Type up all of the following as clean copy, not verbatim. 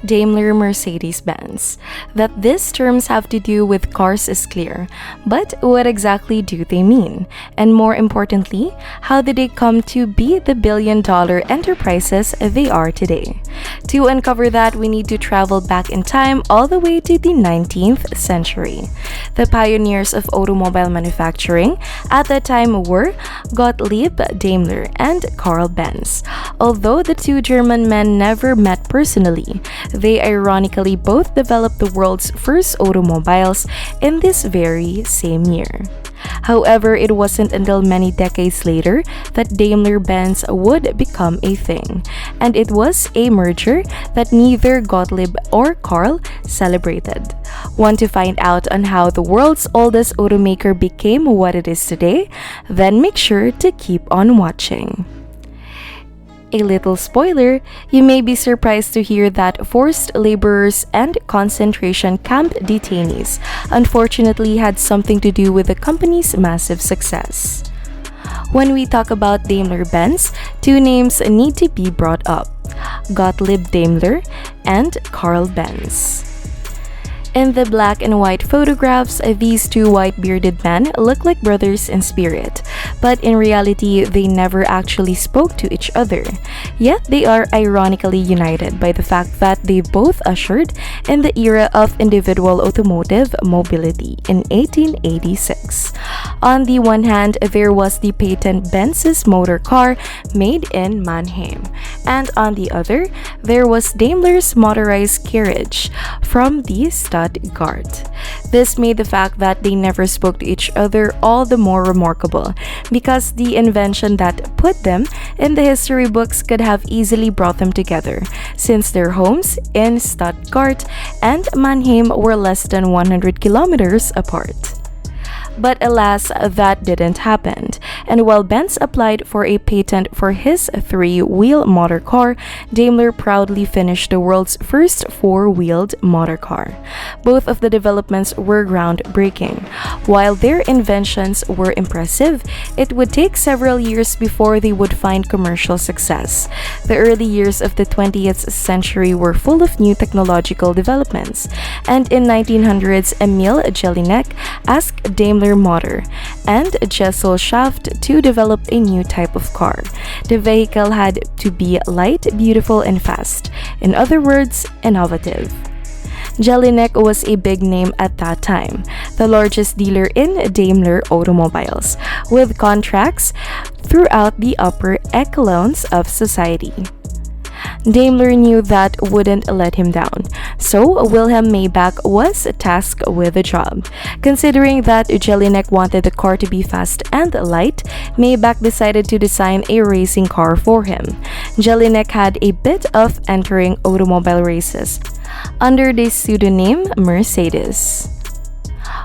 Daimler Mercedes-Benz. That these terms have to do with cars is clear, but what exactly do they mean? And more importantly, how did they come to be the billion-dollar enterprises they are today? To uncover that, we need to travel back in time all the way to the 19th century. The pioneers of automobile manufacturing at that time were Gottlieb Daimler and Karl Benz. Although the two German men never met personally, they ironically both developed the world's first automobiles in this very same year. However, it wasn't until many decades later that Daimler-Benz would become a thing, and it was a merger that neither Gottlieb or Karl celebrated. Want to find out on how the world's oldest automaker became what it is today? Then make sure to keep on watching. A little spoiler, you may be surprised to hear that forced laborers and concentration camp detainees unfortunately had something to do with the company's massive success. When we talk about Daimler-Benz, two names need to be brought up: Gottlieb Daimler and Karl Benz. In the black and white photographs, these two white-bearded men look like brothers in spirit, but in reality, they never actually spoke to each other. Yet they are ironically united by the fact that they both ushered in the era of individual automotive mobility in 1886. On the one hand, there was the patent Benz's motor car made in Mannheim, and on the other, there was Daimler's motorized carriage from the Stuttgart. This made the fact that they never spoke to each other all the more remarkable, because the invention that put them in the history books could have easily brought them together, since their homes in Stuttgart and Mannheim were less than 100 kilometers apart. But alas, that didn't happen. And while Benz applied for a patent for his three-wheel motor car, Daimler proudly finished the world's first four-wheeled motor car. Both of the developments were groundbreaking. While their inventions were impressive, it would take several years before they would find commercial success. The early years of the 20th century were full of new technological developments, and in 1900s, Emil Jelinek asked Daimler Motor and Gesellschaft to develop a new type of car. The vehicle had to be light, beautiful, and fast. In other words, innovative. Jelinek was a big name at that time, the largest dealer in Daimler automobiles, with contracts throughout the upper echelons of society. Daimler knew that wouldn't let him down, so Wilhelm Maybach was tasked with the job. Considering that Jelinek wanted the car to be fast and light, Maybach decided to design a racing car for him. Jelinek had a bit of entering automobile races under the pseudonym Mercedes,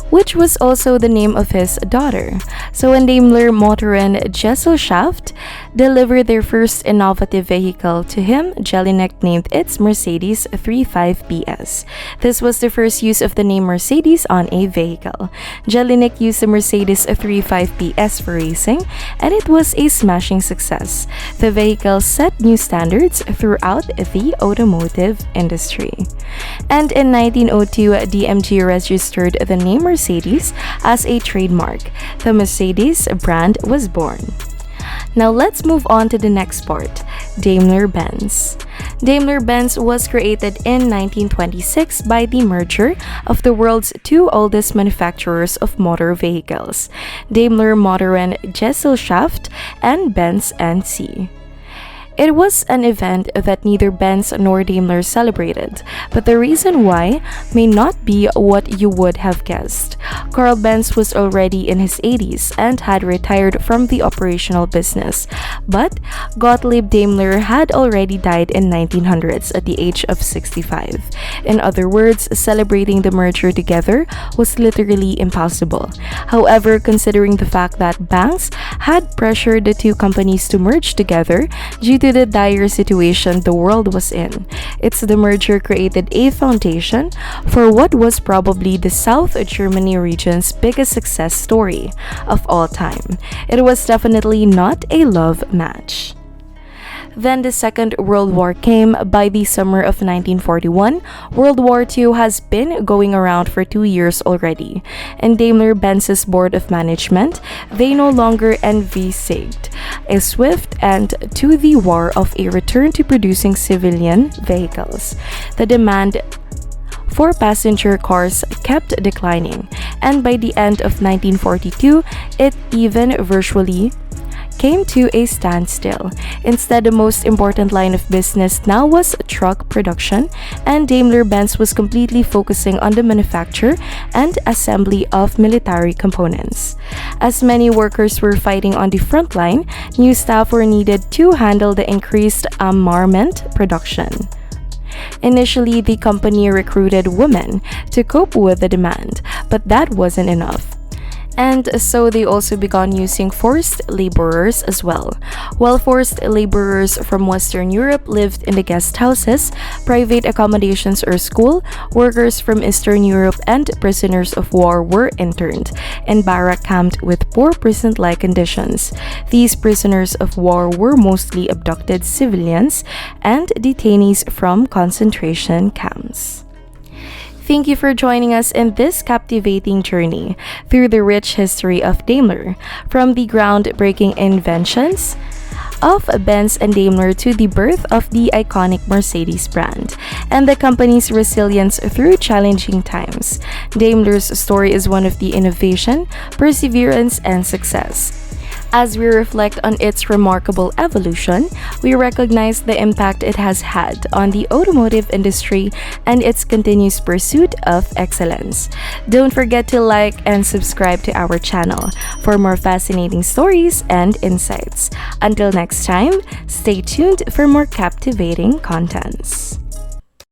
which was also the name of his daughter. So when Daimler Motoren Gesellschaft delivered their first innovative vehicle to him, Jelinek named its Mercedes 35PS. This was the first use of the name Mercedes on a vehicle. Jelinek used the Mercedes 35PS for racing, and it was a smashing success. The vehicle set new standards throughout the automotive industry. And in 1902, DMG registered the name Mercedes as a trademark. The Mercedes brand was born. Now let's move on to the next part, Daimler-Benz. Daimler-Benz was created in 1926 by the merger of the world's two oldest manufacturers of motor vehicles, Daimler Motoren Gesellschaft and Benz NC. It was an event that neither Benz nor Daimler celebrated, but the reason why may not be what you would have guessed. Karl Benz was already in his 80s and had retired from the operational business, but Gottlieb Daimler had already died in 1900s at the age of 65. In other words, celebrating the merger together was literally impossible. However, considering the fact that banks had pressured the two companies to merge together due to the dire situation the world was in, the merger created a foundation for what was probably the South Germany region's biggest success story of all time. It was definitely not a love match. Then the Second World War came. By the summer of 1941, World War II has been going around for 2 years already. And Daimler-Benz's board of management, they no longer envisaged a swift end to the war of a return to producing civilian vehicles. The demand for passenger cars kept declining, and by the end of 1942, it even virtually came to a standstill. Instead, the most important line of business now was truck production, and Daimler-Benz was completely focusing on the manufacture and assembly of military components. As many workers were fighting on the front line, new staff were needed to handle the increased armament production. Initially, the company recruited women to cope with the demand, but that wasn't enough. And so they also began using forced laborers as well. While forced laborers from Western Europe lived in the guest houses, private accommodations or school, workers from Eastern Europe and prisoners of war were interned and barrack camped with poor prison-like conditions. These prisoners of war were mostly abducted civilians and detainees from concentration camps. Thank you for joining us in this captivating journey through the rich history of Daimler, from the groundbreaking inventions of Benz and Daimler to the birth of the iconic Mercedes brand and the company's resilience through challenging times. Daimler's story is one of the innovation, perseverance, and success. As we reflect on its remarkable evolution, we recognize the impact it has had on the automotive industry and its continuous pursuit of excellence. Don't forget to like and subscribe to our channel for more fascinating stories and insights. Until next time, stay tuned for more captivating contents.